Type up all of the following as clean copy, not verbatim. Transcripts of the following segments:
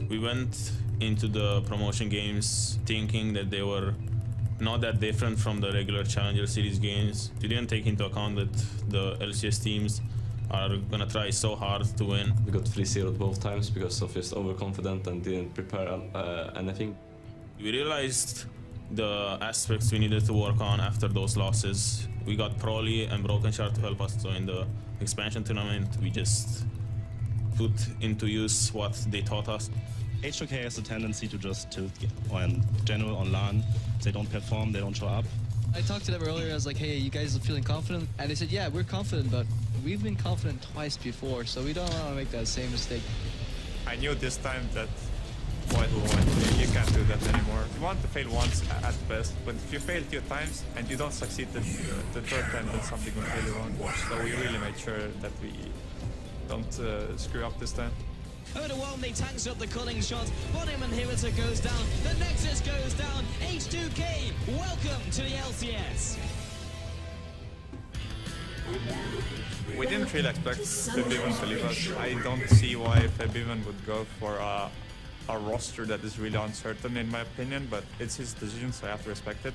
We went into the promotion games thinking that they were not that different from the regular Challenger Series games. We didn't take into account that the LCS teams are gonna try so hard to win. We got 3-0 both times because of just overconfident and didn't prepare anything. We realized the aspects we needed to work on after those losses. We got Proly and Broken Shard to help us. So in the expansion tournament, we just put into use what they taught us. H2K has a tendency to just tilt, or in general on LAN, they don't perform, they don't show up. I talked to them earlier, I was like, hey, you guys are feeling confident? And they said, yeah, we're confident, but we've been confident twice before, so we don't want to make that same mistake. I knew this time that you can't do that anymore. You want to fail once at best, but if you fail 2 times and you don't succeed the third time, then something went really wrong. So we really made sure that we don't screw up this time. Odoamne tanks up the culling shots. Bottom inhibitor goes down. The Nexus goes down. H2K, welcome to the LCS. We didn't really expect Fabian to leave us. I don't see why Fabian would go for a roster that is really uncertain in my opinion, but it's his decision, so I have to respect it.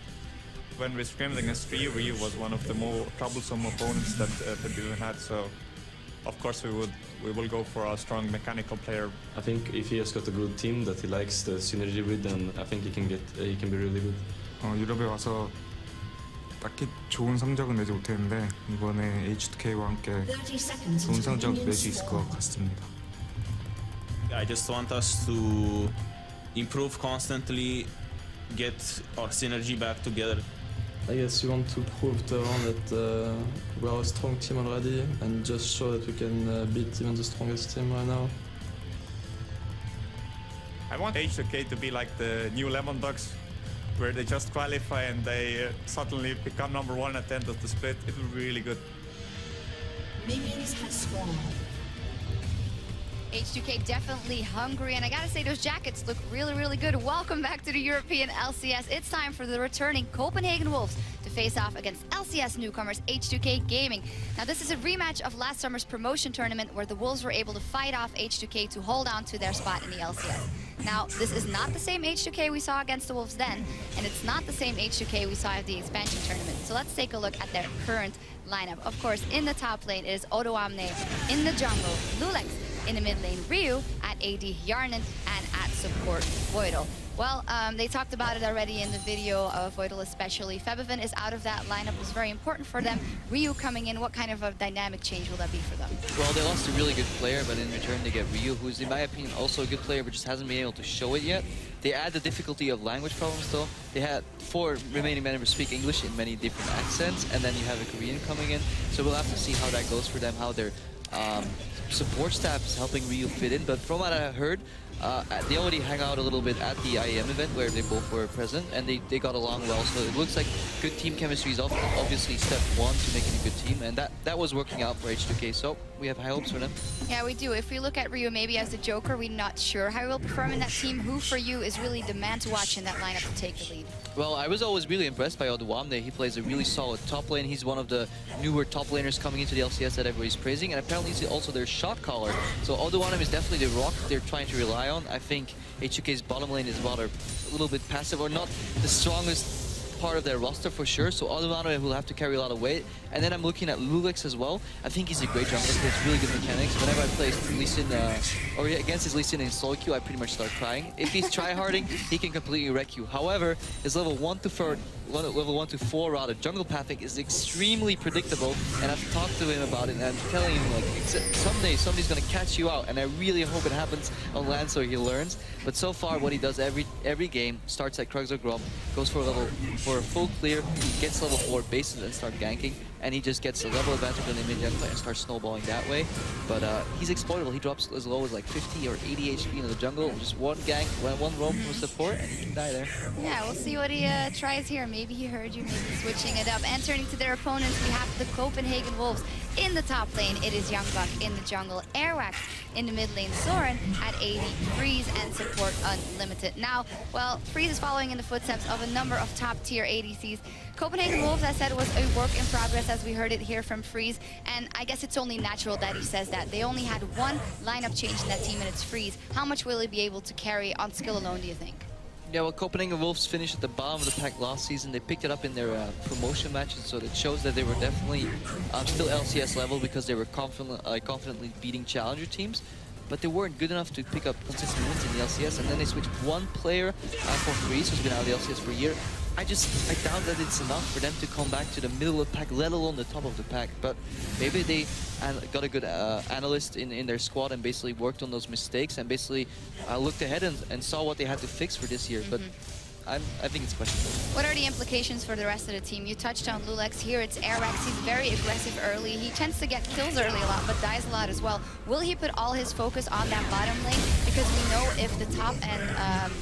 When we scrimmaged against Ryu, Ryu was one of the more troublesome opponents that Fabian had, so of course we will go for a strong mechanical player. I think if he has got a good team that he likes the synergy with, then I think he can be really good. 유럽에 와서 딱히 좋은 성적은 내지 못했는데 이번에 H2K와 함께 좋은 성적 낼 수 있을 것 같습니다. I just want us to improve constantly, get our synergy back together. I guess we want to prove to everyone that we are a strong team already and just show that we can beat even the strongest team right now. I want H2K to be like the new Lemon Dogs, where they just qualify and they suddenly become #1 at the end of the split. It would be really good. Minions have spawned. H2K definitely hungry, and I gotta say those jackets look really, really good. Welcome back to the European LCS. It's time for the returning Copenhagen Wolves to face off against LCS newcomers H2K Gaming. Now this is a rematch of last summer's promotion tournament where the Wolves were able to fight off H2K to hold on to their spot in the LCS. Now, this is not the same H2K we saw against the Wolves then, and it's not the same H2K we saw at the expansion tournament. So let's take a look at their current lineup. Of course, in the top lane, it is Odoamne. In the jungle, Lulex. In the mid lane, Ryu. At AD, Yarnan. And at support, Voidal. Well, they talked about it already in the video of Voidal especially. Febiven is out of that lineup. It was very important for them. Ryu coming in, what kind of a dynamic change will that be for them? Well, they lost a really good player, but in return they get Ryu, who's in my opinion also a good player, but just hasn't been able to show it yet. They add the difficulty of language problems though. They had 4 remaining members speak English in many different accents, and then you have a Korean coming in. So we'll have to see how that goes for them, how their support staff is helping Ryu fit in. But from what I heard, they already hang out a little bit at the IEM event where they both were present, and they got along well. So it looks like good team chemistry is obviously step 1 to making a good team, and that was working out for H2K. So we have high hopes for them. Yeah, we do. If we look at Ryu maybe as the Joker, we're not sure how he will perform in that team. Who for you is really the man to watch in that lineup to take the lead? Well, I was always really impressed by Odoamne. He plays a really solid top lane. He's one of the newer top laners coming into the LCS that everybody's praising, and apparently he's also their shot caller. So Odoamne is definitely the rock they're trying to rely on. I think H2K's bottom lane is rather a little bit passive, or not the strongest part of their roster for sure, so Odoamne will have to carry a lot of weight. And then I'm looking at Lulex as well. I think he's a great jungler, he has really good mechanics. Whenever I play Lee Sin, or against his Lee Sin in solo queue, I pretty much start crying. If he's tryharding, he can completely wreck you. However, his level 1 to 4 rather jungle pathing is extremely predictable, and I've talked to him about it, and I'm telling him like someday somebody's gonna catch you out, and I really hope it happens on land so he learns. But so far, what he does every game, starts at Krugs or Grom, goes for a full clear, gets level 4 bases and start ganking, and he just gets a level advantage on the mid jungle and starts snowballing that way. But he's exploitable. He drops as low as like 50 or 80 HP into the jungle, just one gank, one roam from support, and he can die there. Yeah, we'll see what he tries here. Maybe he heard you, maybe switching it up. And turning to their opponents, we have the Copenhagen Wolves. In the top lane, it is Youngbuck. In the jungle, Airwax. In the mid lane, Soren. At AD, Freeze, and support Unlimited. Now, well, Freeze is following in the footsteps of a number of top-tier ADCs. Copenhagen Wolves, as I said, was a work in progress as we heard it here from Freeze, and I guess it's only natural that he says that. They only had one lineup change in that team, and it's Freeze. How much will he be able to carry on skill alone, do you think? Yeah, well, Copenhagen Wolves finished at the bottom of the pack last season. They picked it up in their promotion matches, so it shows that they were definitely still LCS level because they were confidently beating challenger teams. But they weren't good enough to pick up consistent wins in the LCS, and then they switched one player for Freeze, who's been out of the LCS for a year. I doubt that it's enough for them to come back to the middle of the pack, let alone the top of the pack. But maybe they got a good analyst in their squad and basically worked on those mistakes and basically looked ahead and saw what they had to fix for this year. But I think it's questionable. What are the implications for the rest of the team? You touched on Lulex. Here it's Xerath. He's very aggressive early. He tends to get kills early a lot, but dies a lot as well. Will he put all his focus on that bottom lane? Because we know if the top and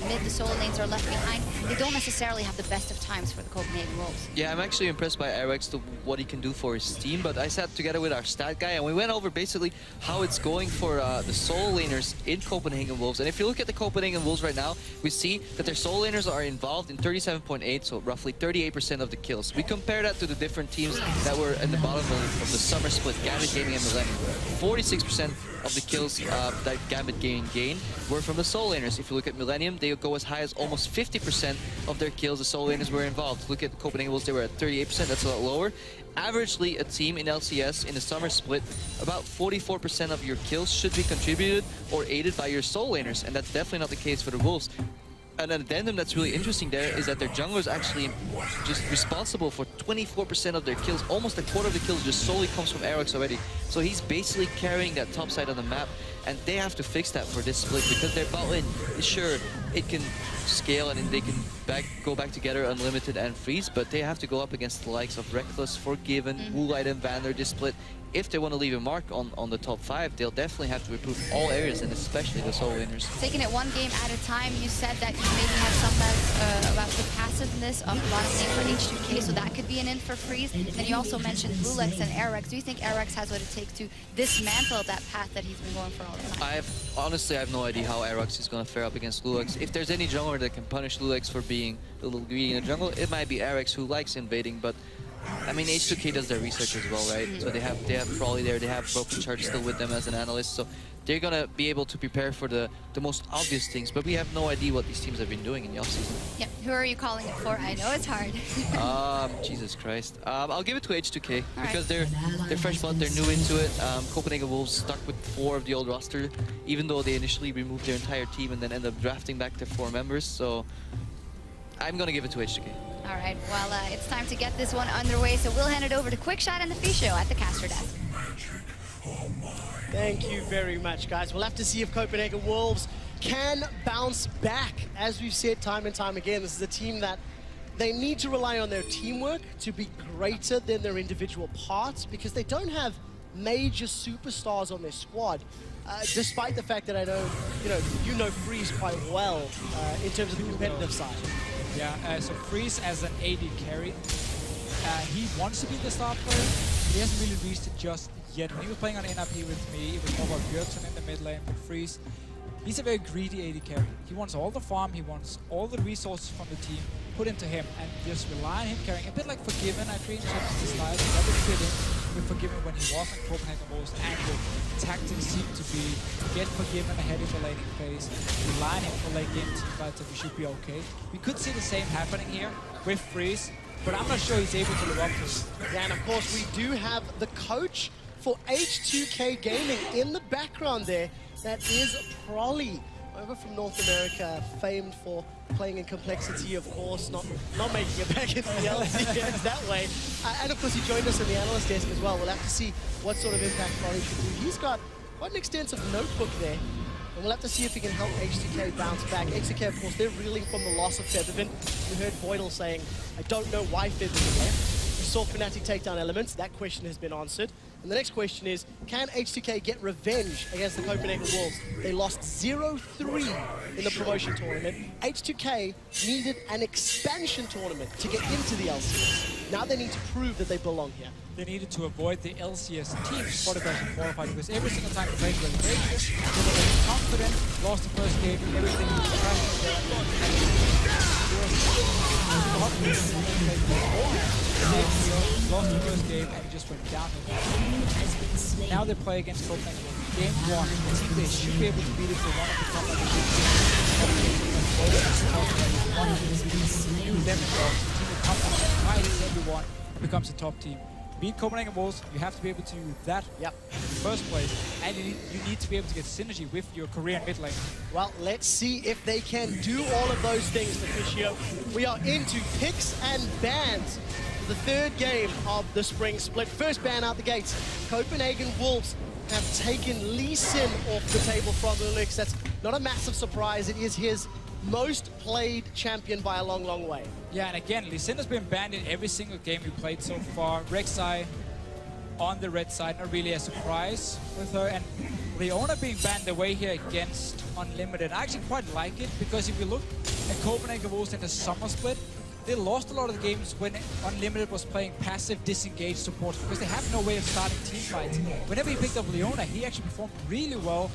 mid, the solo lanes are left behind, they don't necessarily have the best of times for the Copenhagen Wolves. Yeah, I'm actually impressed by Xerath, what he can do for his team, but I sat together with our stat guy and we went over basically how it's going for the solo laners in Copenhagen Wolves. And if you look at the Copenhagen Wolves right now, we see that their solo laners are involved in 37.8, so roughly 38% of the kills. We compare that to the different teams that were at the bottom of the summer split, Gambit Gaming and Millennium. 46% of the kills that Gambit Gaming gained were from the solo laners. If you look at Millennium, they go as high as almost 50% of their kills, the solo laners were involved. Look at the Copenhagen Wolves, they were at 38%, that's a lot lower. Averagely, a team in LCS in the summer split, about 44% of your kills should be contributed or aided by your solo laners, and that's definitely not the case for the Wolves. An addendum that's really interesting there is that their jungler is actually just responsible for 24% of their kills. Almost a quarter of the kills just solely comes from Xerath already. So he's basically carrying that top side of the map, and they have to fix that for this split because their bot lane, sure, it can scale and they can go back together unlimited and Freeze, but they have to go up against the likes of Reckless, Forgiven, Woolite and Vander this split. If they want to leave a mark on the top 5, they'll definitely have to improve all areas, and especially the solo laners. Taking it one game at a time, you said that you maybe had some doubts about the passiveness of bottom lane for H2K, so that could be an in for Freeze. And you also mentioned Lulex and Xerath. Do you think Xerath has what it takes to dismantle that path that he's been going for all the time? Honestly, I have no idea how Xerath is going to fare up against Lulex. If there's any jungler that can punish Lulex for being a little greedy in the jungle, it might be Xerath, who likes invading, but I mean, H2K does their research as well, right? So they have Crawley there, they have Broken Charge still with them as an analyst, so they're gonna be able to prepare for the most obvious things, but we have no idea what these teams have been doing in the offseason. Yep, who are you calling it for? I know it's hard. Jesus Christ. I'll give it to H2K because they're fresh blood, they're new into it. Copenhagen Wolves stuck with 4 of the old roster, even though they initially removed their entire team and then ended up drafting back their 4 members, so I'm gonna give it to H2K. All right, well, it's time to get this one underway, so we'll hand it over to Quickshot and the Free Show at the caster desk. Thank you very much, guys. We'll have to see if Copenhagen Wolves can bounce back. As we've said time and time again, this is a team that they need to rely on their teamwork to be greater than their individual parts because they don't have major superstars on their squad. Despite the fact that I know, you know Freeze quite well in terms of the competitive side. Yeah, so Freeze as an AD carry, he wants to be the star player, but he hasn't really reached it just yet. When he was playing on NRP with me, it was more about Björkson in the mid lane, but Freeze, he's a very greedy AD carry. He wants all the farm, he wants all the resources from the team put into him, and just rely on him carrying. A bit like Forgiven, I dreamed of the style that would fit in with Forgiven when he was in Copenhagen Wolves, and the tactics seem to be get Forgiven ahead in the laning phase, rely on him for late game team fights, and we should be okay. We could see the same happening here with Freeze, but I'm not sure he's able to live up to it. Yeah, and of course we do have the coach for H2K Gaming in the background there. That is Prolly, over from North America, famed for playing in complexity, of course, not making it back into the LCS that way. And of course he joined us in the analyst desk as well. We'll have to see what sort of impact Prolly can do. He's got quite an extensive notebook there. And we'll have to see if he can help H2K bounce back. H2K, of course, they're reeling from the loss of Feathervin. We heard Boydell saying, I don't know why Feathervin left. We saw Fnatic take down Elements. That question has been answered. And the next question is, can H2K get revenge against the Copenhagen Wolves? They lost 0-3 in the promotion tournament. H2K needed an expansion tournament to get into the LCS. Now they need to prove that they belong here. They needed to avoid the LCS teams quarterfinals and qualified because every single time they played relegation, they were very confident, lost the first game, everything was crashed. hot team they wanted to play beforehand. They lost the first game and just went down. Now they play against Copenhagen. Game 1, I think they should be able to beat it if they want to become like a big team. Them involved. The team will come up and fight everyone and becomes a top team. Beat Copenhagen Wolves, you have to be able to do that in the first place, and you need to be able to get synergy with your Korean mid lane. Well, let's see if they can do all of those things, Patricio. We are into picks and bans for the third game of the spring split. First ban out the gates. Copenhagen Wolves have taken Lee Sin off the table from the Olympics. That's not a massive surprise. It is his most played champion by a long, long way. Yeah, and again, Lee Sin has been banned in every single game we played so far. Rek'Sai on the red side, not really a surprise with her. And Leona being banned away here against Unlimited. I actually quite like it, because if you look at Copenhagen Wolves in the summer split, they lost a lot of the games when Unlimited was playing passive, disengaged support, because they have no way of starting team fights. Whenever he picked up Leona, he actually performed really well,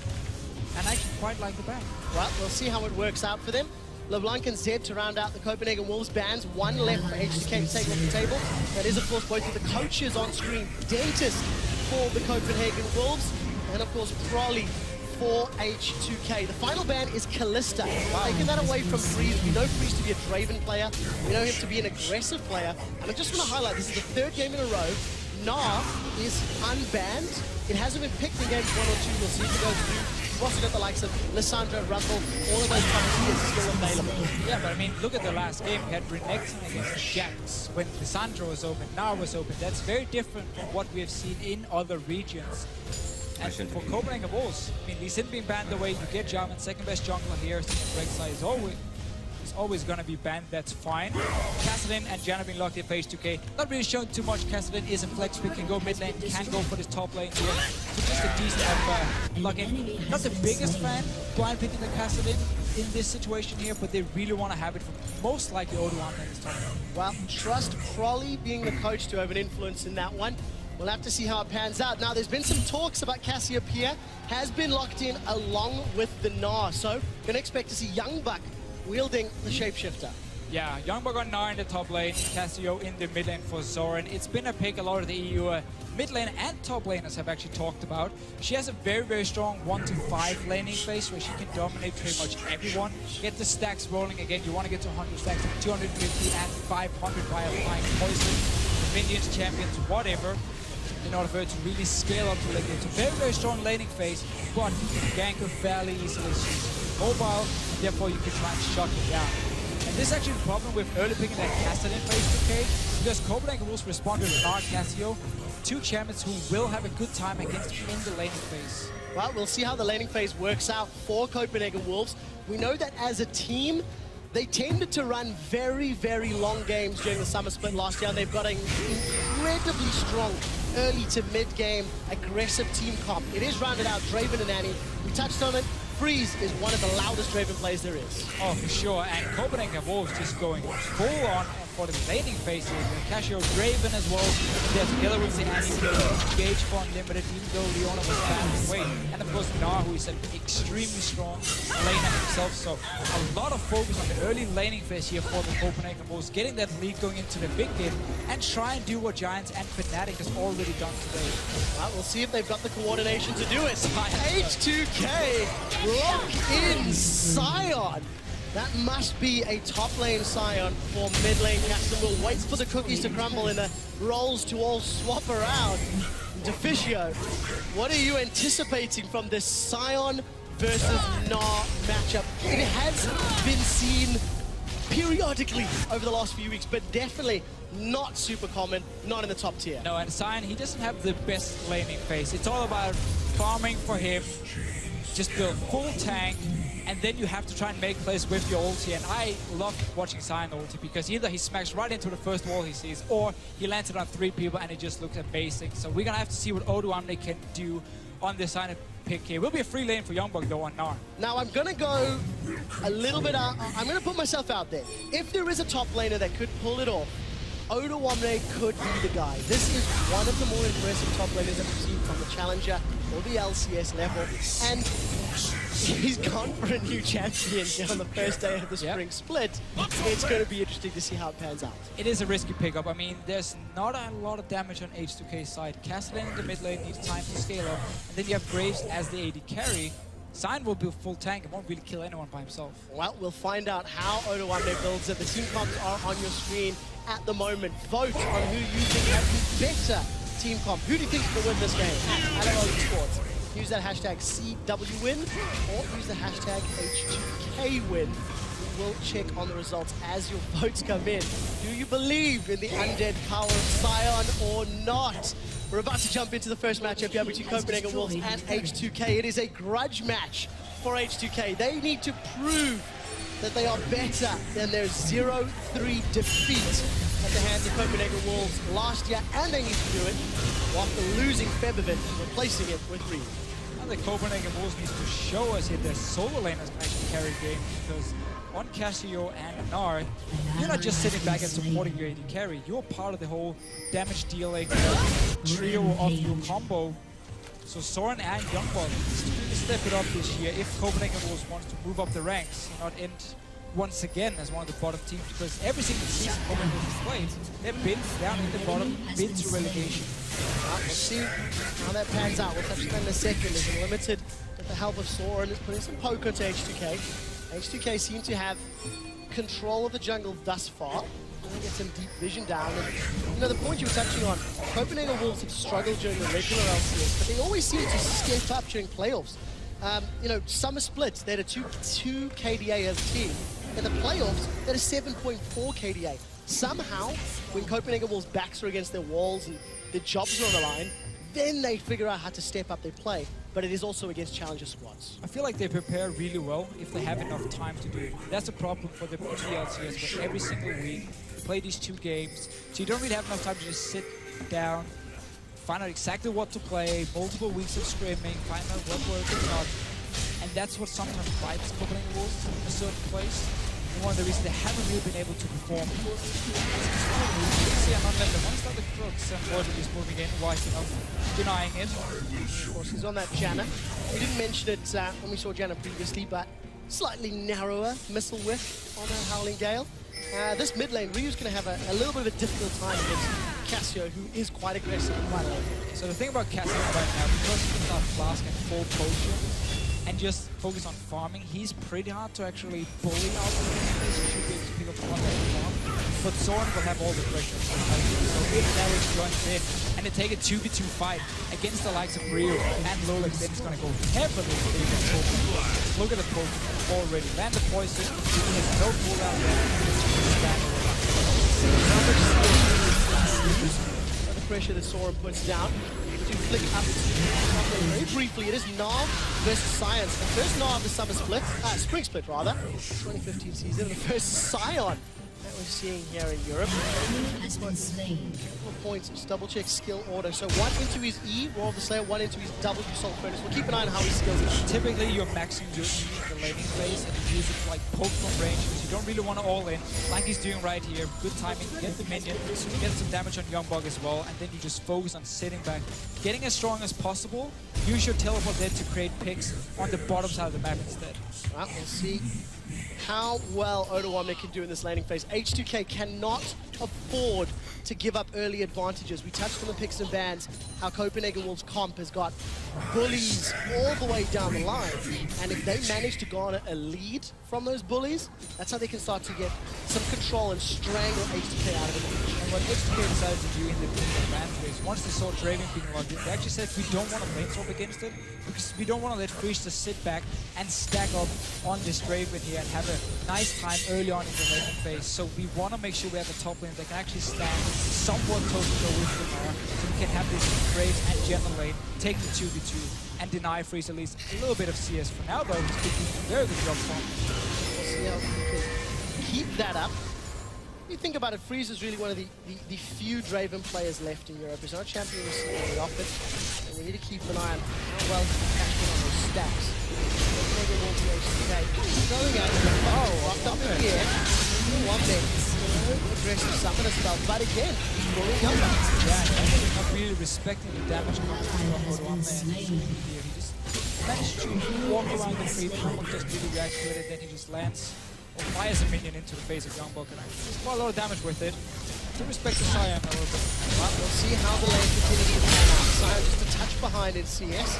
and I actually quite like the ban. Well, we'll see how it works out for them. LeBlanc and Zed to round out the Copenhagen Wolves bans. One left for H2K to take off the table. That is, of course, both of the coaches on screen. Dentist for the Copenhagen Wolves, and, of course, Prolly for H2K. The final ban is Callista. Taking that away from Freeze. We know Freeze to be a Draven player. We know him to be an aggressive player. And I just want to highlight, this is the third game in a row. Gnar is unbanned. It hasn't been picked in games 1 or 2. We'll see if it goes through. You've also got the likes of Lissandra, Rumble, all of those top tiers still available. Yeah, but I mean, look at the last game. We had Renekton against Jax when Lissandra was open, Gnar was open. That's very different from what we have seen in other regions. And for Copenhagen Wolves, I mean, Lee Sin being banned away, you get Jarvan, second best jungler here. Rek'Sai is always going to be banned, that's fine. Kassadin and Janna being locked in for H2K. Not really showing too much. Kassadin is a flex pick, can go mid lane, can go for this top lane here. So just a decent lock-in. Not the biggest fan blind picking the Kassadin in this situation here, but they really want to have it for most likely Odoamne in this top lane. Well, trust Prolly being the coach to have an influence in that one. We'll have to see how it pans out. Now, there's been some talks about Cassiopeia has been locked in along with the Gnar. So, gonna expect to see Young Buck wielding the Shapeshifter. Yeah, Young Buck on Gnar in the top lane, Cassio in the mid lane for Zoran. It's been a pick a lot of the EU mid lane and top laners have actually talked about. She has a very, very strong 1-5 laning phase where she can dominate pretty much everyone. Get the stacks rolling again. You want to get to 100 stacks, 250 and 500 by applying poison, minions, champions, whatever, in order for her to really scale up to late game. It's a very, very strong laning phase, but you can gank her fairly easily. She's mobile, and therefore you can try and shut her down. And this is actually the problem with early picking that Kassadin phase 2K, because Copenhagen Wolves respond to Gnar, Cassio, two champions who will have a good time against in the laning phase. Well, we'll see how the laning phase works out for Copenhagen Wolves. We know that as a team, they tended to run very, very long games during the summer split last year, and they've got an incredibly strong early to mid-game aggressive team comp. It is rounded out, Draven and Annie. We touched on it. Freeze is one of the loudest Draven players there is. Oh, for sure. And Copenhagen Wolves just going full on for the laning phase here. Casio Draven as well. They're together with the Annie engage for Unlimited, even though Leona was banned away. And of course, Gnar, who is an extremely strong laner himself. So a lot of focus on the early laning phase here for the Copenhagen Wolves, getting that lead going into the big game and try and do what Giants and Fnatic has already done today. Well, we'll see if they've got the coordination to do it. H2K lock in Sion. That must be a top lane Sion for mid lane. Captain will wait for the cookies to crumble and the rolls to all swap around. Deficio, what are you anticipating from this Sion versus Gnar matchup? It has been seen periodically over the last few weeks, but definitely not super common, not in the top tier. No, and Sion, he doesn't have the best laning phase. It's all about farming for him. Just build full tank, and then you have to try and make plays with your ulti. And I love watching Sion ulti because either he smacks right into the first wall he sees, or he lands it on 3 people and it just looks amazing. So we're gonna have to see what Odoamne can do on this Sion pick here. Will be a free lane for Youngbuck though on Gnar. Now I'm gonna go a little bit out. I'm gonna put myself out there. If there is a top laner that could pull it off, Odoamne could be the guy. This is one of the more impressive top laners that we've seen from the Challenger or the LCS level. And he's gone for a new champion here on the first day of the spring split. It's going to be interesting to see how it pans out. It is a risky pickup. I mean, there's not a lot of damage on H2K's side. Castellan in the mid lane needs time to scale up. And then you have Graves as the AD carry. Sion will be a full tank and won't really kill anyone by himself. Well, we'll find out how Odoamne builds it. The team comps are on your screen at the moment. Vote on who you think has the better team comp. Who do you think is going to win this game? At LOL Esports. Use that hashtag CWWin or use the hashtag H2KWin. We will check on the results as your votes come in. Do you believe in the undead power of Sion or not? We're about to jump into the first matchup here between Copenhagen Wolves and H2K. It is a grudge match for H2K. They need to prove that they are better than their 0-3 defeat at the hands of Copenhagen Wolves last year, and they need to do it after losing Febevin, replacing it with Reed. And the Copenhagen Wolves need to show us if their solo laners can actually carry the game, because on Casio and Nar, you're not just sitting back and supporting your AD carry, you're part of the whole damage dealing trio of your combo. So Soren and Youngblood need to step it up this year if Copenhagen Wolves wants to move up the ranks and not end once again as one of the bottom teams, because every single season Copenhagen Wolves has played, they've been down in the bottom, been to relegation. Well, we'll see how that pans out. We'll touch on that in a second. As limited with the help of Soren is putting some poke into H2K. H2K seem to have control of the jungle thus far. Get some deep vision down. And, you know, the point you were touching on, Copenhagen Wolves have struggled during the regular LCS, but they always seem to step up during playoffs. You know, summer splits, they're a 2 KDA as a team. In the playoffs, they're a 7.4 KDA. Somehow, when Copenhagen Wolves' backs are against their walls and their jobs are on the line, then they figure out how to step up their play. But it is also against challenger squads. I feel like they prepare really well if they have enough time to do it. That's a problem for the LCS, where every single week you play these 2 games, so you don't really have enough time to just sit down, find out exactly what to play, multiple weeks of scrimming, find out what works and not. And that's what sometimes bites Copenhagen Wolves in a certain place. And one of the reasons they haven't really been able to perform. You can see I'm on left. One start the crooks and Gordon is moving in, right enough, denying it. Of course, he's on that Janna. We didn't mention it when we saw Janna previously, but slightly narrower missile width on that Howling Gale. This mid lane, Ryu's going to have a little bit of a difficult time against Casio, who is quite aggressive and quite low. So the thing about Casio right now, because he can start Flask and full potion and just focus on farming, he's pretty hard to actually bully out of the game. He should be able to pick up one farm. But Soren will have all the pressure. So if Darius joins in and they take a 2v2 fight against the likes of Ryu and Lolex, then it's going to go heavily against Pokemon. Look at the Pokemon already. Land the poison, he has no cooldown there. The pressure that Soren puts down. To flick up very briefly, it is Nav versus Science. The first Nav of the summer split, spring split rather, 2015 season. The first Scion that we're seeing here in Europe. Has been slain. Couple of points, just double check skill order. So one into his E, Roar of the Slayer, one into his W Salt Furnace. We'll keep an eye on how he skills it. Typically you're maxing your E in the laning phase and you use it to like poke from range because you don't really want to all in, like he's doing right here. Good timing, get the minion, get some damage on Youngbug as well, and then you just focus on sitting back, getting as strong as possible. Use your teleport then to create picks on the bottom side of the map instead. Well, we'll see how well Odoamne can do in this laning phase. H2K cannot afford to give up early advantages. We touched on the picks and bans, how Copenhagen Wolves comp has got bullies all the way down the line. And if they manage to garner a lead from those bullies, that's how they can start to get some control and strangle H2K out of it. And what H2K decided to do in the ban phase, once they saw Draven being logged in, they actually said we don't want to brainstorm against it, because we don't want to let Freeze just sit back and stack up on this Draven here and have a nice time early on in the laning phase. So we want to make sure we have a top lane that can actually stand somewhat toe-to-toe with Lamar, so we can have this Graves and general lane take the 2v2 and deny Freeze at least a little bit of CS. For now though, he's doing a very good job from. We'll see how we can keep that up. If you think about it, Freeze is really one of the few Draven players left in Europe. He's not a champion we see very often, and we need to keep an eye on how well he can cash in on those stacks. Going out, locked up in here. One minute. Aggressive summoner spell, but again, he's pulling Youngblood. Yeah, he's not really respecting the damage coming from Odoamne. He just managed to walk around the creep. Youngbok just really reacts to it, and then he just lands or fires a minion into the face of Youngbok, and there's quite a lot of damage with it. To respect the Cyan a little bit. Well, we'll see how the lane continues to pan out. Cyan just a touch behind in CS.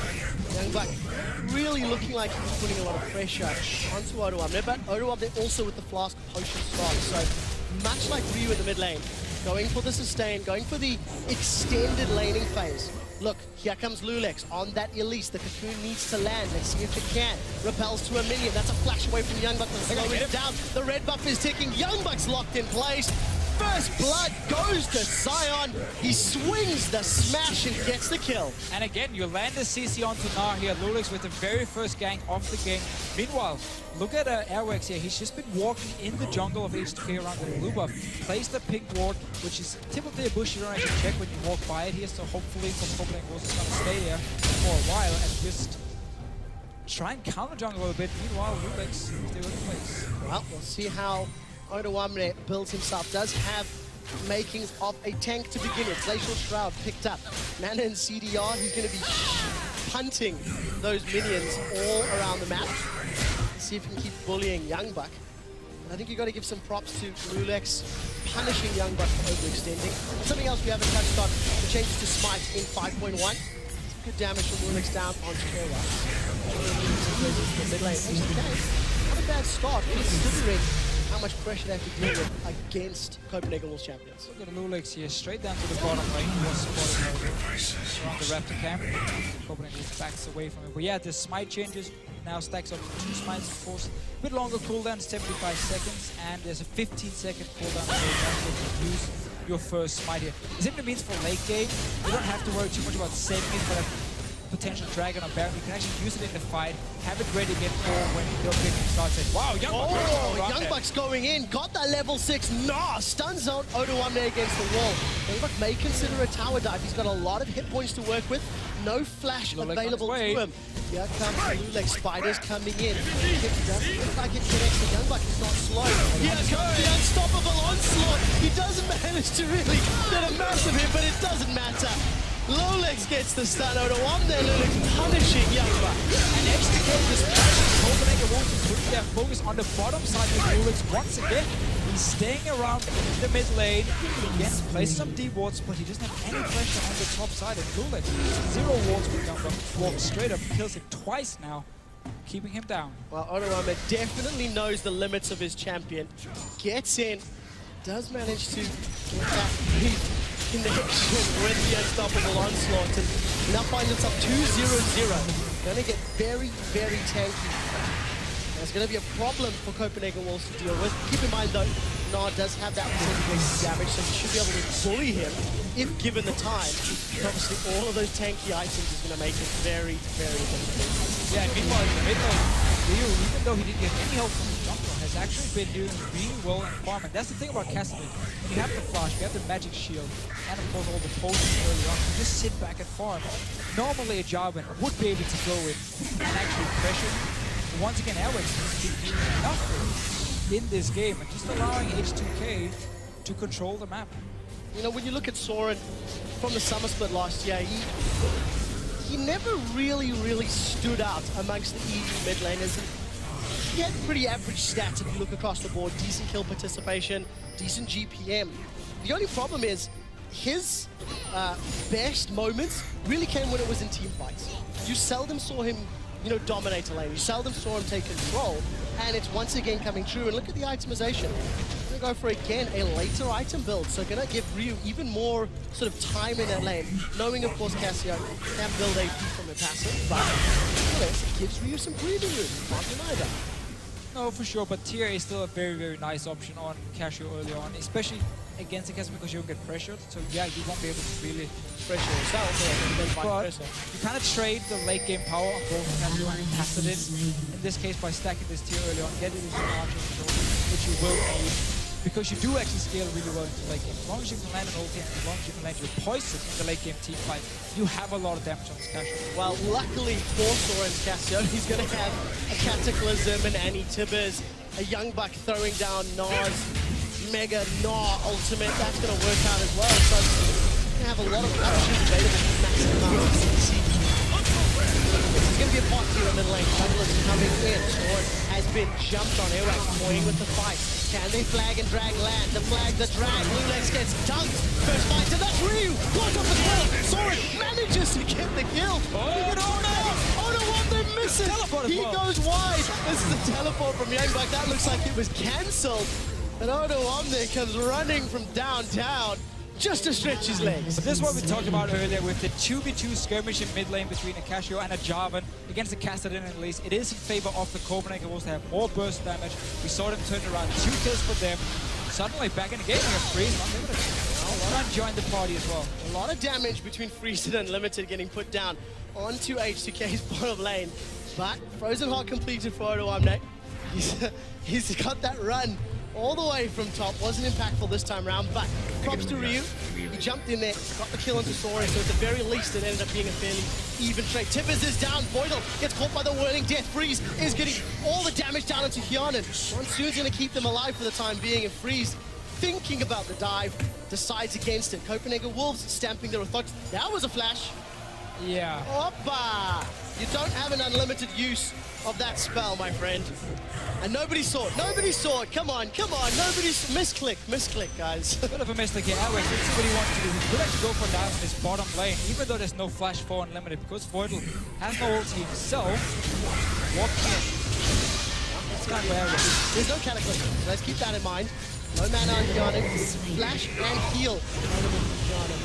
Youngbok really looking like he's putting a lot of pressure onto Odoamne, but Odoamne also with the Flask Potion start. So much like Ryu in the mid lane, going for the sustain, going for the extended laning phase. Look, here comes Lulex on that Elise. The cocoon needs to land. Let's see if it can. Repels to a minion. That's a flash away from Youngbok. They're slowing it down. The red buff is ticking. Youngbok's locked in place. First blood goes to Sion. He swings the smash and gets the kill. And again, you land the CC onto Gnar here. Lulex with the very first gank of the game. Meanwhile, look at Airwax here. He's just been walking in the jungle of H2K around the blue buff. Plays the pink ward, which is typically a bush you don't actually check when you walk by it here. So hopefully for Copenhagen Wolves, it's going to stay there for a while and just try and counter jungle a little bit. Meanwhile, Lulex still in place. Well, we'll see how Odoamne builds himself. Does have makings of a tank to begin with. Glacial Shroud picked up. Mana and CDR, he's going to be punting those minions all around the map. See if he can keep bullying Youngbok. And I think you've got to give some props to Lulex punishing Youngbok for overextending. Something else we haven't touched on, the changes to Smite in 5.1. Some good damage from Lulex down on Xerath. The mid lane. H2K, not a bad start considering how much pressure they have to deal with against Copenhagen Wolves champions. Look at Lulex here, straight down to the bottom lane. He was spotted over around the Raptor camp. Copenhagen Wolves backs away from it. But yeah, the smite changes now stacks up to 2 smites, of course. A bit longer cooldown, 75 seconds, and there's a 15-second cooldown if you use your first smite here. It simply means for late game, you don't have to worry too much about saving it for that potential dragon or baron. You can actually use it in the fight, have it ready again for when the objective starts. And wow, Youngbok's going in, got that level 6. Nah, stun zone Odoamne against the wall. Youngbok may consider a tower dive. He's got a lot of hit points to work with. No flash available to him. Here comes Lulex. Spiders coming in. It doesn't look like it connects to Youngbok. He's not slow. Here comes the unstoppable onslaught. He doesn't manage to really get a massive hit, but it doesn't matter. Lulex gets the stun. Odoamne, Lulex punishing Youngbok. And H2K just punishing Copenhagen Wolves to put their focus on the bottom side with Lulex once again. He's staying around the mid lane. Again, plays some deep wards, but he doesn't have any pressure on the top side. And Lulex, 0 wards with Youngbok, walks straight up, kills him twice now, keeping him down. Well, Odoamne definitely knows the limits of his champion. Gets in, does manage to get that brief connection with the unstoppable onslaught, and now finds himself 2-0-0. Gonna get very, very tanky. That's going to be a problem for Copenhagen Wolves to deal with. Keep in mind though, Gnar does have that percentage damage, so he should be able to bully him if given the time. But obviously all of those tanky items is going to make it very, very difficult. Yeah, and meanwhile in the mid lane, Ryu, even though he didn't get any help from the jungle, has actually been doing really well in farm. And that's the thing about Cassidy. When you have the flash, you have the magic shield, and of course all the potions early on, you just sit back and farm. Normally a Jarvan would be able to go in and actually pressure. Once again, Airwax has been doing enough in this game and just allowing H2K to control the map. You know, when you look at Soren from the summer split last year, he never really stood out amongst the EU mid laners. He had pretty average stats if you look across the board. Decent kill participation, decent GPM. The only problem is his best moments really came when it was in team fights. You seldom saw him, you know, dominate a lane. You seldom saw him take control, and it's once again coming true. And look at the itemization. Gonna go for again a later item build, so gonna give Ryu even more sort of time in that lane, knowing of course Cassio can build AP from a passive, but it gives Ryu some breathing room. Can't deny that. No, for sure, but tier is still a very, very nice option on Casio early on, especially against the Casio because you don't get pressured. So yeah, you won't be able to really pressure yourself. But you kind of trade the late game power on both Casio and Pasadin. In this case, by stacking this tier early on, getting this archer control, which you will need. Because you do actually scale really well into late game. As long as you can land an ulti and as long as you can land your poison in the late game team fight, you have a lot of damage on this Casio. Well, luckily for Soren's Casio, he's going to have a Cataclysm and Annie Tibbers, a Youngbok throwing down Gnar's Mega Gnar ultimate. That's going to work out as well. So he's going to have a lot of options available for massive amounts of CC. There's going to be a part been jumped on. Xerath toying with the fight. Can they flag and drag land? The flag, the drag. Lulex gets dunked. First fight, and that's Ryu. Blocked off as well. Soren manages to get the kill. Oh no, what they missing? He goes wide. This is a teleport from Youngblood. That looks like it was cancelled. And Odo Omne comes running from downtown just to stretch his legs. But this is what we talked about earlier with the 2v2 skirmish in mid lane between a Casio and a Jarvan against the Kassadin and Elise. It is in favor of the Copenhagen Wolves to have more burst damage. We saw them turn around, 2 kills for them. Suddenly back in the game, we have Freeze and Unlimited. Try and join the party as well. A lot of damage between Freeze and Unlimited getting put down onto H2K's bottom lane. But Frozen Heart completed for Odo Omne. He's got that run all the way from top. Wasn't impactful this time around, but props to Ryu. He jumped in there, got the kill onto Soren, so at the very least it ended up being a fairly even trade. Tibbers is down, Voidal gets caught by the whirling death. Freeze is getting all the damage down into Hyanan. Monsoon's gonna keep them alive for the time being, and Freeze, thinking about the dive, decides against it. Copenhagen Wolves stamping their authority. That was a flash. Yeah. Oppa! You don't have an unlimited use of that spell, my friend. And nobody saw it. Nobody saw it. Come on, come on. Nobody's misclick, guys. Bit of a mistake here. Alex, let's see what he wants to do. He could actually go for dive in his bottom lane, even though there's no flash for Unlimited, because Voidal has no ulti himself. Walking in. It's kind of where there's no Cataclysm. Let's keep that in mind. No mana on Hyanan. Flash and heal.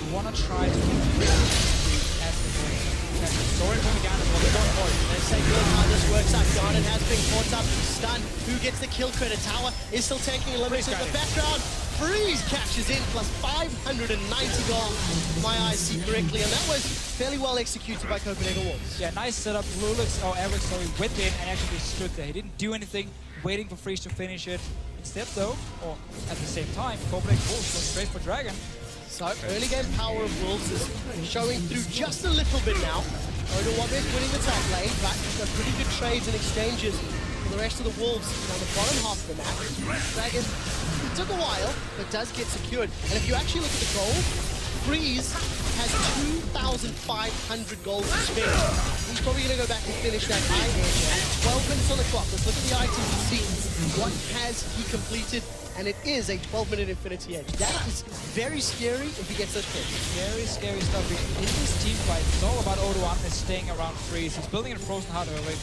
We want to try to Soren coming down as well. Let's take a look how this works out. Hyanan has been caught up, stunned. Who gets the kill credit? Tower is still taking a limit in the background. Freeze catches in, plus 590 gold, if my eyes see correctly, and that was fairly well executed by Copenhagen Wolves. Yeah, nice setup. Lulix, or Eric, sorry, went in and actually stood there. He didn't do anything, waiting for Freeze to finish it. Instead, though, or at the same time, Copenhagen Wolves go straight for Dragon. So, early game power of Wolves is showing through just a little bit now. Odo Omne is winning the top lane, but he's got pretty good trades and exchanges for the rest of the Wolves on the bottom half of the map. Dragon, it took a while, but does get secured. And if you actually look at the gold, Freeze has 2,500 gold to spend. He's probably going to go back and finish that high edge. 12 minutes on the clock. Let's look at the items and see what has he completed. And it is a 12-minute Infinity Edge. That is very scary if he gets those kills. Very scary stuff. In this team fight, it's all about Odo Omne staying around Freeze. He's building in Frozen Heart early.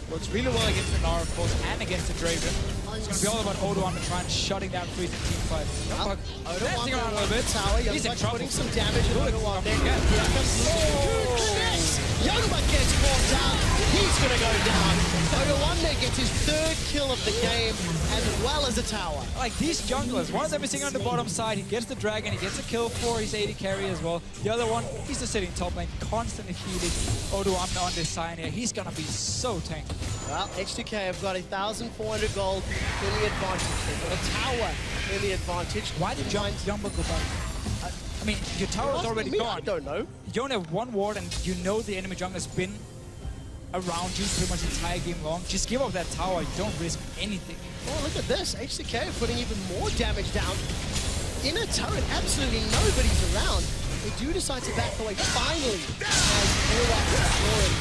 Works really well against the Nara, of course, and against the Draven. It's going to be all about Odo Omne trying shutting down Freeze in team fight. Well, Odo dancing around a little bit. Tower. He's in trouble. Putting some damage in Odo Omne. Here comes Connects! Youngblood gets caught down. He's going to go down. Odo Omne gets his 3rd kill of the game, as well as a tower. Like these junglers, one of them is sitting on the bottom side, he gets the dragon, he gets a kill for his AD carry as well. The other one, he's just sitting top lane, constantly feeding Odo Omne on this side here. He's gonna be so tanky. Well, H2K have got 1,400 gold in the advantage. They've got a tower in the advantage. Why did Youngblood go back? I mean, your tower is already gone. I don't know. You only have one ward and you know the enemy jungler's been around you pretty much the entire game long. Just give up that tower, you don't risk anything. Oh, look at this. H2K are putting even more damage down. In a turret, absolutely nobody's around. They do decide to back away finally as Xerath and Soren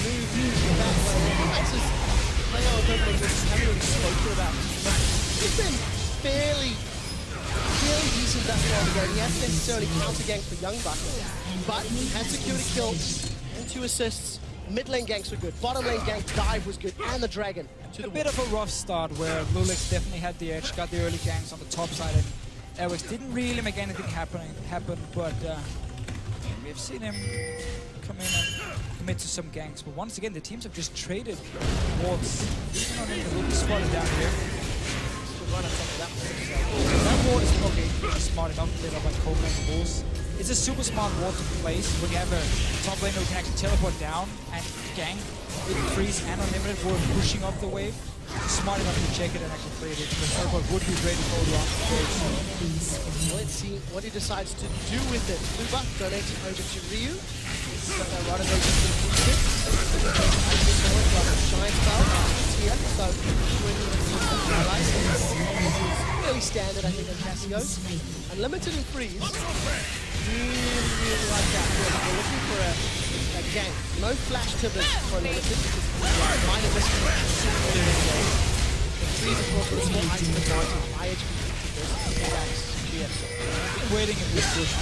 move to the back lane. That's just the player on Copenhagen we haven't really spoken about. He's been fairly decent thus far in the game. He hasn't necessarily counter-ganked for Youngblood, but has secured a kill and 2 assists. Mid lane ganks were good, bottom lane gank dive was good, and the dragon to the bit of a rough start where Lulix definitely had the edge, got the early ganks on the top side, and Eric didn't really make anything happen, but we've seen him come in and commit to some ganks. But once again, the teams have just traded wards. Even on the little spotted down here. Right on top of that one. That ward is okay, smart enough to by Copenhagen Wolves. It's a super smart ward to place when you have a top laner who can actually teleport down and gang with Freeze and Unlimited who are pushing up the wave. It's smart enough to check it and actually play it. The teleport would be great for Odo Omne. Let's see what he decides to do with it. Luba donates over to Ryu. Got that right over to the kit. I think the one got a giant spell. It's here, so when you realize it's fairly standard, I think, on Cassio. Unlimited and Freeze. Really like that. We're looking for a gank. No flash to this for Unlimited because might have missed it. Freeze, of course, with a small item advantage. High HP versus Xerath GF. Been waiting in this bush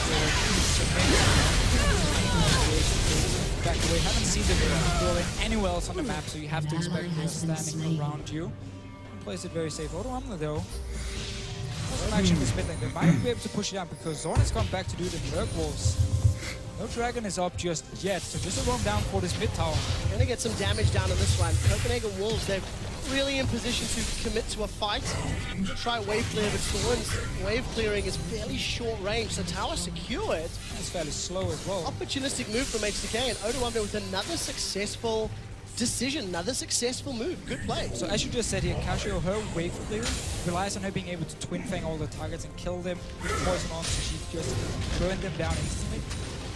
back away. Haven't seen them going anywhere else on the map, so you have to expect they're standing around you. Plays it very safe. Odoamne though. Some action in this mid lane. They might be able to push it down because Zorn has gone back to do the Merc Wolves. No Dragon is up just yet, so just a roam down for this mid tower. Gonna get some damage down on this one. Copenhagen Wolves, they're really in position to commit to a fight. Try wave clear, but Zorn's wave clearing is fairly short range, so tower secured. It's fairly slow as well. Opportunistic move from H2K, and Odoamne with another successful decision, another successful move. Good play. So as you just said here, Casio, her wave clear relies on her being able to twin fang all the targets and kill them with poison on, so she just burn them down instantly.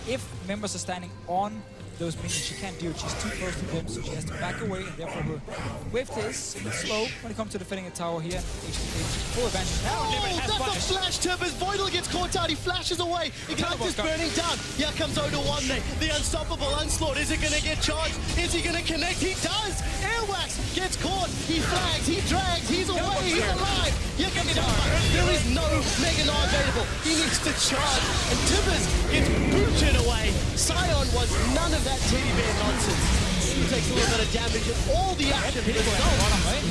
If members are standing on those minions, she can't do it. She's too close to them, so she has to back away, and therefore her wave is a bit slow when it comes to defending a tower here. Full advantage now. Oh, that's a flash tip as Voidal gets caught out. He flashes away. Ignite is burning down. Here comes Odoamne, the unstoppable onslaught. Is it going to get charged? Is he going to connect? He does. Airwax gets caught. He flags. He drags. He's away. He's alive. Here comes Youngbuck. There is no Mega Gnar available. He needs to charge. And Tibbers gets booted away. Sion was none of that teddy bear nonsense. He takes a little bit of damage and all the action, but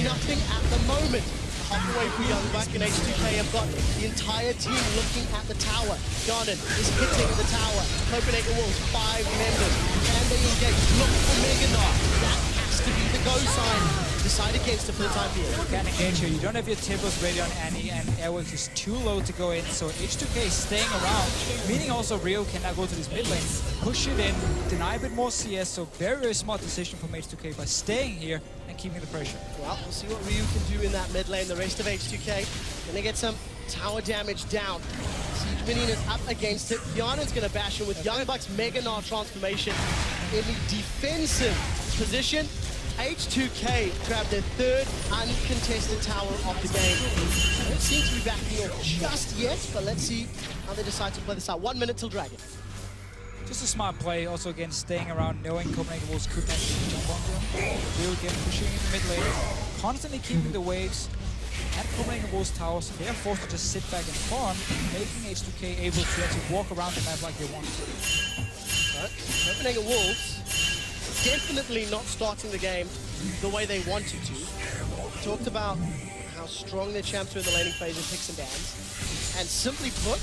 nothing at the moment. Halfway for Youngbuck and H2K have got the entire team looking at the tower. Garden is hitting the tower. Copenhagen Wolves, 5 members. Can they engage? Look for Mega Gnar. That has to be the go sign. Decide against it for the time being. You can't engage here. You don't have your Tibbers ready on Annie, and Airwax is too low to go in, so H2K is staying around, meaning also Rio can now go to this mid lane, push it in, deny a bit more CS, so very, very smart decision from H2K by staying here and keeping the pressure. Well, we'll see what Ryu can do in that mid lane. The rest of H2K gonna get some tower damage down. Siege Minion is up against it. Yana's gonna bash him with Youngbuck's Mega Gnar transformation in the defensive position. H2K grabbed their third uncontested tower of the game. They don't seem to be backing off just yet, but let's see how they decide to play this out. 1 minute till Dragon. Just a smart play, also again staying around, knowing Copenhagen Wolves could actually jump on them. Rio again pushing in the mid lane, constantly keeping the waves at Copenhagen Wolves towers. They are forced to just sit back and farm, making H2K able to actually walk around the map like they want to. But Copenhagen Wolves definitely not starting the game the way they wanted to. We talked about how strong their champs are in the laning phase of picks and bans. And simply put,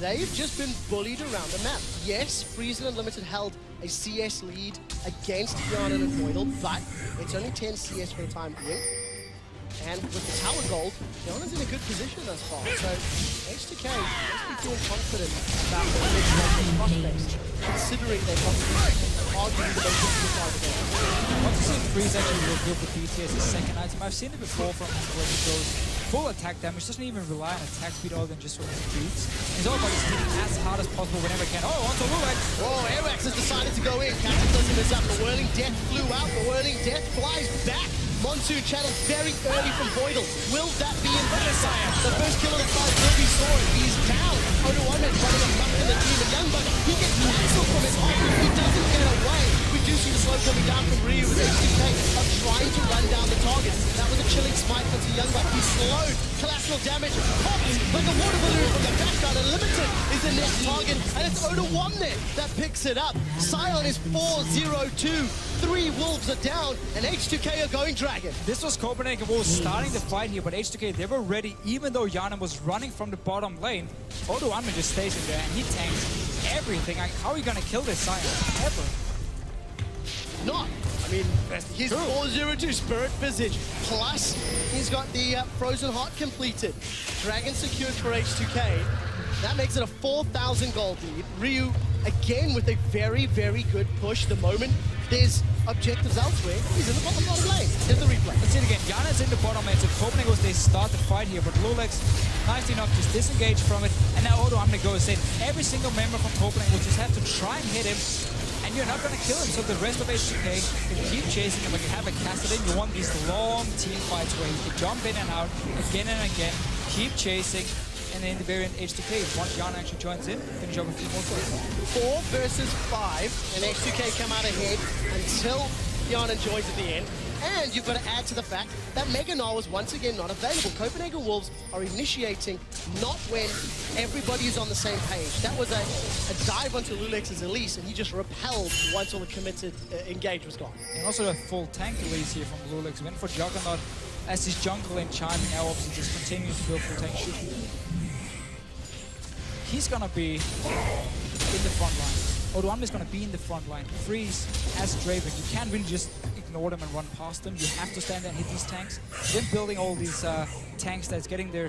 they've just been bullied around the map. Yes, Freeze and Unlimited held a CS lead against Yana and Voidal, but it's only 10 CS for the time being. And with the tower gold, Yana's in a good position thus far. So H2K must be feeling confident about their mid-range prospects, considering they've got arguably the most difficult part of the game. I want to see Freeze actually real good with BT as his second item. I've seen it before from him where he goes full attack damage, doesn't even rely on attack speed other than just sort of beats. He's all about just hitting as hard as possible whenever he can. Oh, onto Lulex! Oh, Airwax has decided to go in. Cataclysm is up. The Whirling Death flew out. The Whirling Death flies back. Monsoon channel very early from Voidal. Will that be in Sire? The first kill of the fight will be Soren. He's down. Odoamne running amok in the team. And Youngbuck, he gets cancelled from his off. He doesn't get away. We do see the slow coming down from Ryu with H2K of trying to run down the targets. That was a chilling smite onto Youngbuck. He's slowed. Collateral damage pops like a water balloon from the background. And Limited is the next target. And it's Odoamne that picks it up. Sion is 4-0-2. 3 Wolves are down. And H2K are going Dragon. This was Copenhagen Wolves starting the fight here, but H2K, they were ready even though Yana was running from the bottom lane. Odoamne just stays in there and he tanks everything. How are you gonna kill this Sion? Ever? Not. I mean, he's 4-0-2 Spirit Visage. Plus, he's got the Frozen Heart completed. Dragon secured for H2K. That makes it a 4,000 gold lead. Ryu, again, with a very, very good push. The moment there's objectives elsewhere, he's in the bottom lane. Here's the replay. Let's see it again. Yana's in the bottom lane, so Copenhagen they start the fight here, but Lulex, nicely enough, just disengaged from it, and now Odoamne goes in. Every single member from Copenhagen will just have to try and hit him, and you're not going to kill him, so the rest of H2K can keep chasing him. When you have a Kassadin, you want these long team fights where you can jump in and out again and again, keep chasing, and then in the very end, H2K, once Yana actually joins in, finish up a few more kills. 4 versus 5, and H2K come out ahead until Yana joins at the end. And you've got to add to the fact that Mega Gnar was once again not available. Copenhagen Wolves are initiating not when everybody is on the same page. That was a dive onto Lulex's Elise, and he just repelled once all the committed engage was gone. And also a full tank Elise here from Lulex. Went for Juggernaut as his jungle lane chiming now obviously just continues to build full tank shoot. He's gonna be in the front line. Odoamne is gonna be in the front line. Freeze as Draven. You can't really just ignore them and run past them. You have to stand there and hit these tanks. Then building all these tanks that's getting their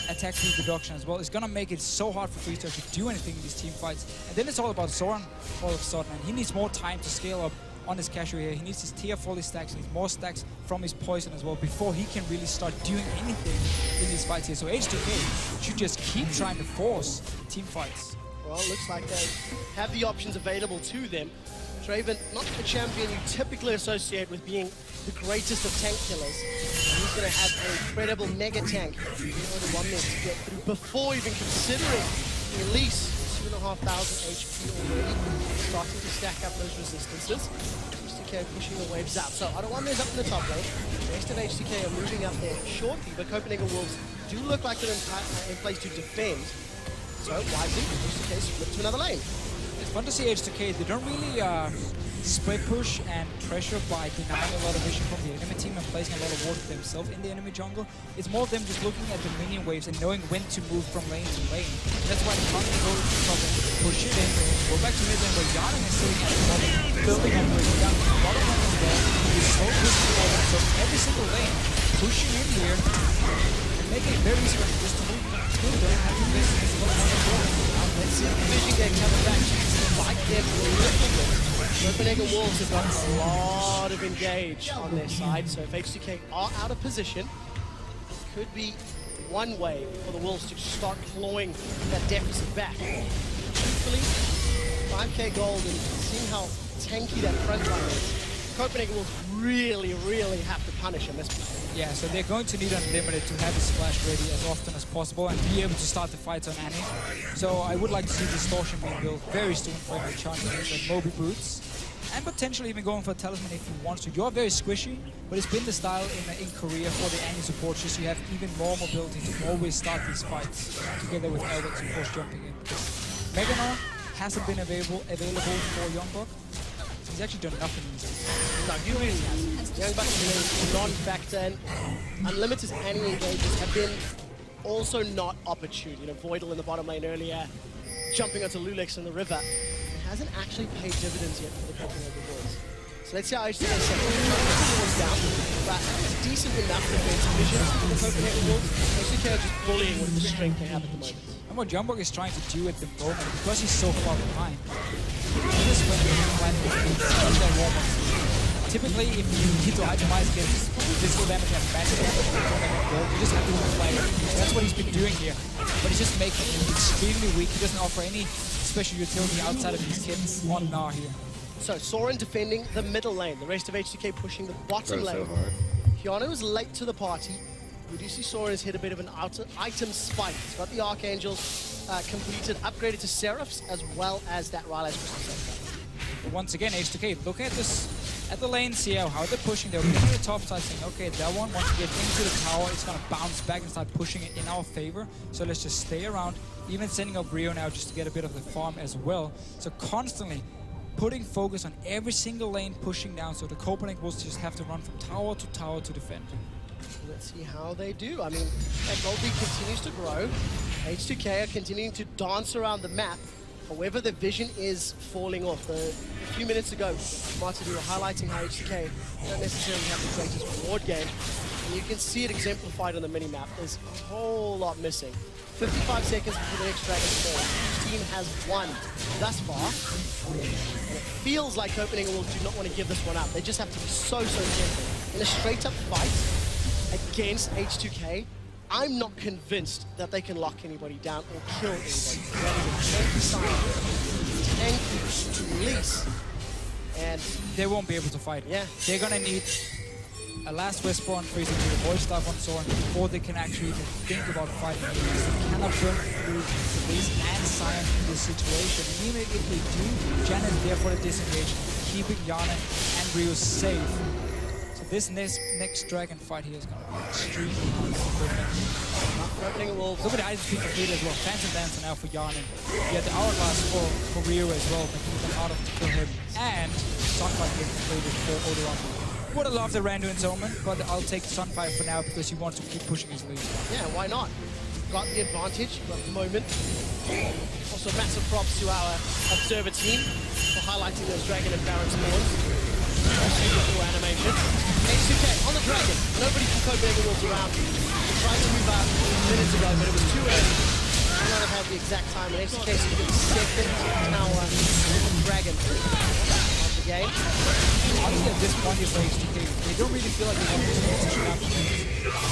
attack speed reduction as well is gonna make it so hard for Freeze to actually do anything in these team fights. And then it's all about Zoran all of a sudden, and he needs more time to scale up on his cashew here. He needs his tier 40 stacks, he needs more stacks from his poison as well before he can really start doing anything in these fights here. So H2K should just keep trying to force team fights. Well, it looks like they have the options available to them. Draven, not the champion you typically associate with being the greatest of tank killers. He's going to have an incredible mega tank in order 1 minute to get through before even considering at least 2,500 HP already. Starting to stack up those resistances. H2K pushing the waves out. So Odoamne is up in the top lane. The rest of H2K are moving up there shortly, but Copenhagen Wolves do look like they're in place to defend. So wisely, H2K split to another lane. It's fun to see H2K. They don't really split push and pressure by denying a lot of vision from the enemy team and placing a lot of ward themselves in the enemy jungle. It's more of them just looking at the minion waves and knowing when to move from lane to lane. That's why they can't go to the top and push it in, go back to mid lane where Yanin is sitting at the bottom, building and breaking down the bottom lane as well. He's so pushing forward, so every single lane pushing in here and making it very easy for him just to move. Let's see the vision game coming back to fight them a little bit. Copenhagen Wolves have got a lot of engage on their side, so if H2K are out of position, it could be one way for the Wolves to start clawing that deficit back. Truthfully, 5k gold and seeing how tanky that front line is, Copenhagen Wolves really, really have to punish him this point. Yeah, so they're going to need Unlimited to have his splash ready as often as possible and be able to start the fights on Annie. So I would like to see Distortion being built very soon for every champion with Moby Boots. And potentially even going for a Talisman if he wants to. You're very squishy, but it's been the style in Korea for the Annie support, just so you have even more mobility to always start these fights together with Elvex, of course, jumping in. Mega Gnar hasn't been available for Youngblood. He's actually done nothing in this. No, he really hasn't. Youngblood is a non-factor, and Unlimited's Annie engages have been also not opportune. You know, Voidal in the bottom lane earlier, jumping onto Lulex in the river. It hasn't actually paid dividends yet for the Copenhagen Wolves. So let's see how H2K is down, but it's decent enough defensive vision for the Copenhagen Wolves. H2K are just bullying with the strength they have at the moment. And what Jumbo is trying to do at the moment, because he's so far behind, just when you're planning that warm-up. Typically, if you need to itemize against physical damage and magic damage, you just have to play. That's what he's been doing here. But he's just making him extremely weak. He doesn't offer any special utility outside of his kits on Gnar here. So Soren defending the middle lane, the rest of H2K pushing the bottom lane. Hyano is late to the party. We do see Soren has hit a bit of an item spike. He's got the Archangels completed, upgraded to Xeraths, as well as that Rylai's Crystal Set. But once again, H2K looking at this, at the lane, see how they're pushing. They're getting to the top side, saying, okay, that one wants to get into the tower. It's gonna bounce back and start pushing it in our favor. So let's just stay around. Even sending up Rio now just to get a bit of the farm as well. So constantly putting focus on every single lane pushing down. So the Copenhagen Wolves just have to run from tower to defend. Let's see how they do. I mean, that gold lead continues to grow. H2K are continuing to dance around the map. However, the vision is falling off. A few minutes ago, Martin, you were highlighting how H2K don't necessarily have the greatest reward game. And you can see it exemplified on the minimap. There's a whole lot missing. 55 seconds before the next Dragon's fall. Each team has won thus far. And it feels like Copenhagen Wolves do not want to give this one up. They just have to be so gentle. In a straight-up fight against H2K, I'm not convinced that they can lock anybody down or kill anybody. That is a tanky release. And they won't be able to fight. Yeah. They're gonna need a last Whisper on Freezing to avoid stuff on Soren before they can actually even think about fighting. They cannot burn through Release and Sion in this situation. And even if they do, Janet is there for the disengage, keeping Yana and Rio safe. So This next dragon fight here is going to be extremely hard. Opening Wolves. Look at the items being completed as well. Phantom Dancer now for Yarnin. You have the Hourglass for Rio as well, making them harder to kill him. And Sunfight being completed for Odoamne. Would have loved the Randu Entombment, but I'll take Sunfight for now because he wants to keep pushing his lead. Yeah, why not? Got the advantage, got the moment. Also, massive props to our Observer team for highlighting those Dragon and Baron spawns. Beautiful animation. H2K on the Dragon. Nobody from Copenhagen Wolves around. They tried to move out minutes ago, but it was too early. I might have had the exact time, and H2K is the second tower Dragon of the game. Honestly, at this point for H2K, they don't really feel like they want to position up.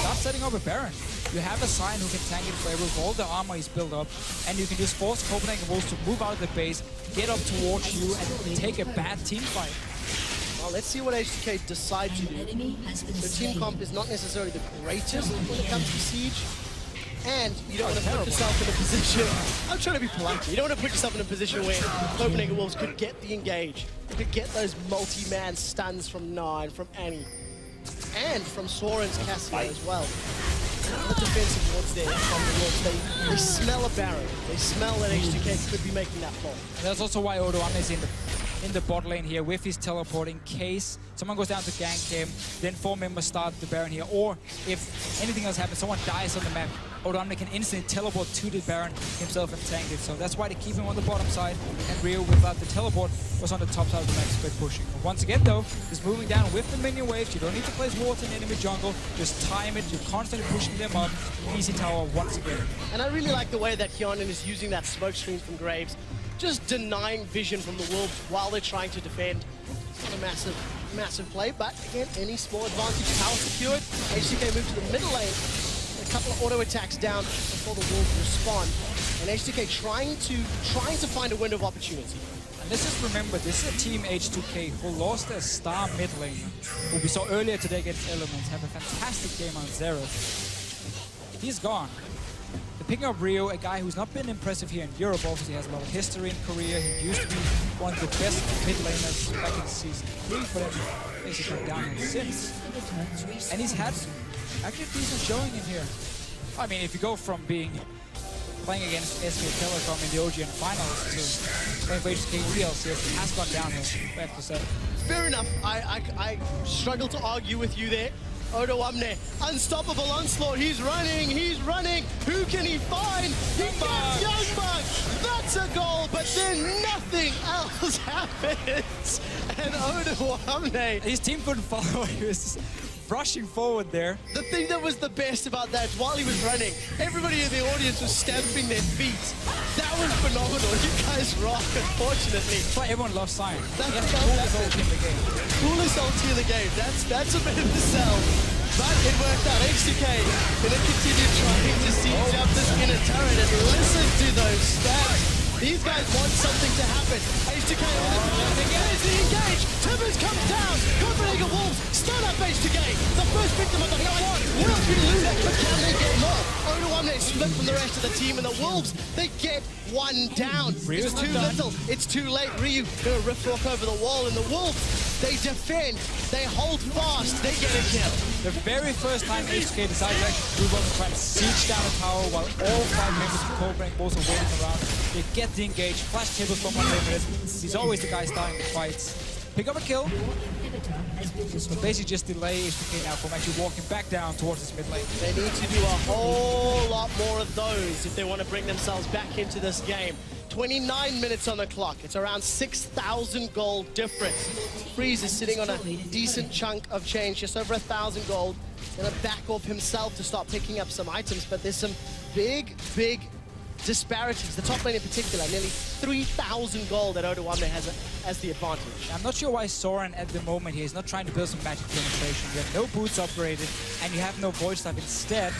Start setting up a Baron. You have a Sign who can tank it forever with all the armor he's built up, and you can just force Copenhagen Wolves to move out of the base, get up towards you, and take a bad team fight. Well, let's see what H2K decide to do. The team comp is not necessarily the greatest when it comes to Siege, and you don't want to put yourself in a position... I'm trying to be polite. You don't want to put yourself in a position where Copenhagen Wolves could get the engage, could get those multi-man stuns from Nine, from Annie, and from Soren's Cassio as well. The defensive wards there from the Wolves, they smell a Baron. They smell that H2K could be making that fall. And that's also why Odoamne is in the bot lane here with his teleport in case someone goes down to gank him, then 4 members start the Baron here, or if anything else happens, someone dies on the map, Odoamne can instantly teleport to the Baron himself and tank it. So that's why they keep him on the bottom side, and Rio, without the teleport, was on the top side of the map, spread pushing. But once again though, he's moving down with the minion waves. You don't need to place wards in enemy jungle, just time it, you're constantly pushing them up. Easy tower once again. And I really like the way that Hyonin is using that smoke screen from Graves, just denying vision from the Wolves while they're trying to defend. It's not a massive play, but again, any small advantage, tower secured. H2K moved to the middle lane, a couple of auto attacks down before the Wolves respond. And H2K trying to find a window of opportunity. And let's just remember, this is a team H2K who lost their star mid laner, who we saw earlier today against Elements, have a fantastic game on Xerath. He's gone. They're picking up Rio, a guy who's not been impressive here in Europe. Obviously, has a lot of history in Korea. He used to be one of the best mid laners back in season 3 for them. Basically downhill since. And he's had actually a decent showing in here. I mean, if you go from playing against SK Telecom in the OGN finals to playing for HK ELCS, it has gone downhill, I have to say. Fair enough. I struggle to argue with you there. Odoamne, unstoppable onslaught. He's running. Who can he find? He gets Youngbuck. That's a goal, but then nothing else happens. And Odoamne, his team couldn't follow. He was rushing forward there. The thing that was the best about that is while he was running, everybody in the audience was stamping their feet. That was phenomenal. You guys rock, unfortunately. That's why everyone loves Sign. That's the coolest ulti in the game. Coolest ulti in the game. That's a bit of a sell. But it worked out. H2K gonna continue trying to siege up this inner turret, and listen to those stats. These guys want something to happen. H2K on the ground. There's the engage. Tibbers comes down. Copenhagen Wolves stun up H2K. The first victim of the fight will be Luna, but can they get more? Odoamne split from the rest of the team, and the Wolves, they get one down. It's too little. It's too late. Ryu gonna rift walk over the wall, and the Wolves, they defend. They hold fast. They get a kill. The very first time H2K decided to actually move up and try and siege down a tower while all 5 members of Copenhagen Wolves are waiting around. They get the engage, flash tables from 1 minute. He's always the guy starting the fights. Pick up a kill. So basically just delay H2K now from actually walking back down towards this mid lane. They need to do a whole lot more of those if they want to bring themselves back into this game. 29 minutes on the clock. It's around 6,000 gold difference. Freeze is sitting on a decent chunk of change, just over 1,000 gold. Gonna back off himself to start picking up some items, but there's some big disparities. The top lane in particular, nearly 3,000 gold that Odoamne has the advantage. I'm not sure why Soren at the moment here is not trying to build some magic penetration. You have no boots upgraded, and you have no void stuff. Instead,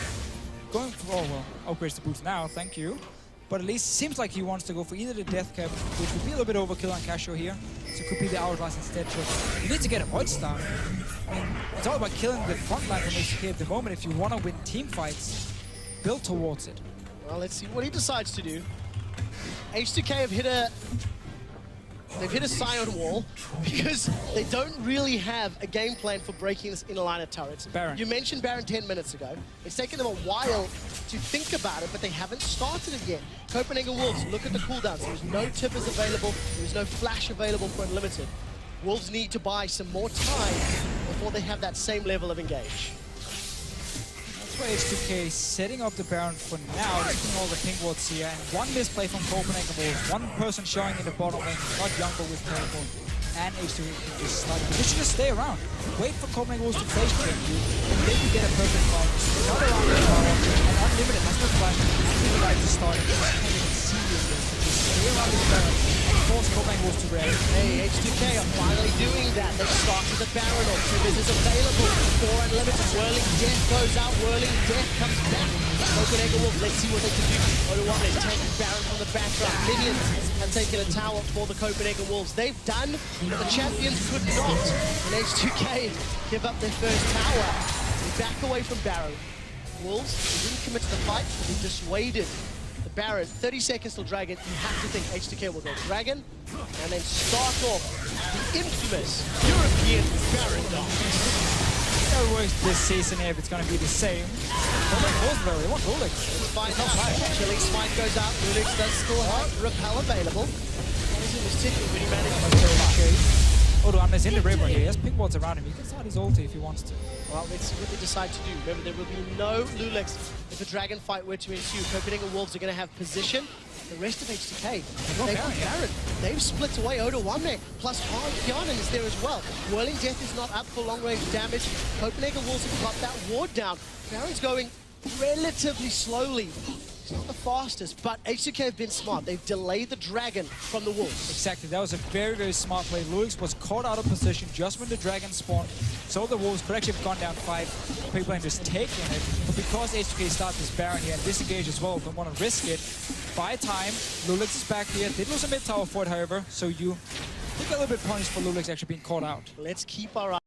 going for, oh well, upgrades the boots now, thank you. But at least it seems like he wants to go for either the Death Cap, which would be a little bit overkill on Casio here, so it could be the Hourglass instead. So you need to get a void star. I mean, it's all about killing the front line from HK at the moment. If you want to win team fights, build towards it. Well, let's see what he decides to do. H2K have hit a They've hit a Scion wall because they don't really have a game plan for breaking this inner line of turrets. Baron. You mentioned Baron 10 minutes ago. It's taken them a while to think about it, but they haven't started it yet. Copenhagen Wolves, look at the cooldowns. There's no tippers available. There's no flash available for Unlimited. Wolves need to buy some more time before they have that same level of engage. That's why H2K setting up the Baron for now, taking all the pink wards here, and one misplay from Copenhagen Wolves, one person showing in the bottom lane, not Jungle with teleport, and H2K can just start. They should just stay around, wait for Copenhagen Wolves to face them, and then you get a perfect fight. Cut around the power, and Unlimited has no flash, and he would like to start it, just can't even see this, just stay around the Baron, and force Copenhagen Wolves to red. Hey, H2K are finally doing that. They've started the Baron off. This is available for Unlimited. Whirling Death goes out. Whirling Death comes back. Copenhagen Wolves, let's see what they can do. Oda1 is taking Baron from the background. Minions have taken a tower for the Copenhagen Wolves. They've done what the champions could not. And H2K give up their first tower. They back away from Baron. Wolves, they didn't commit to the fight, but they dissuaded the Baron. 30 seconds till Dragon. You have to think H2K will go Dragon and then start off the infamous European Baron dance. How it works this season if it's going to be the same. They want Rolex. Let's find out. Chilling Smite goes out. Rolex does score high. Repel available. He's in his ticket when he manages to Oda1 is in the river here. He has pink wards around him. He can start his ulti if he wants to. Well, let's see what they decide to do. Remember, there will be no Lulex if a Dragon fight were to ensue. Copenhagen Wolves are going to have position. The rest of H2K, they've got Baron. They've split away Oda1 there. Plus Kianan is there as well. Whirling Death is not up for long-range damage. Copenhagen Wolves have got that ward down. Baron's going relatively slowly. It's not the fastest, but H2K have been smart. They've delayed the Dragon from the Wolves. Exactly, that was a very, very smart play. Luix was caught out of position just when the Dragon spawned, so the Wolves could actually have gone down 5 people and just taken it. But because H2K starts this Baron here and disengage as well, don't want to risk it, buy time. Lulix is back here. Did lose a mid tower for it, however, so you think a little bit punished for Lulix actually being caught out. Let's keep our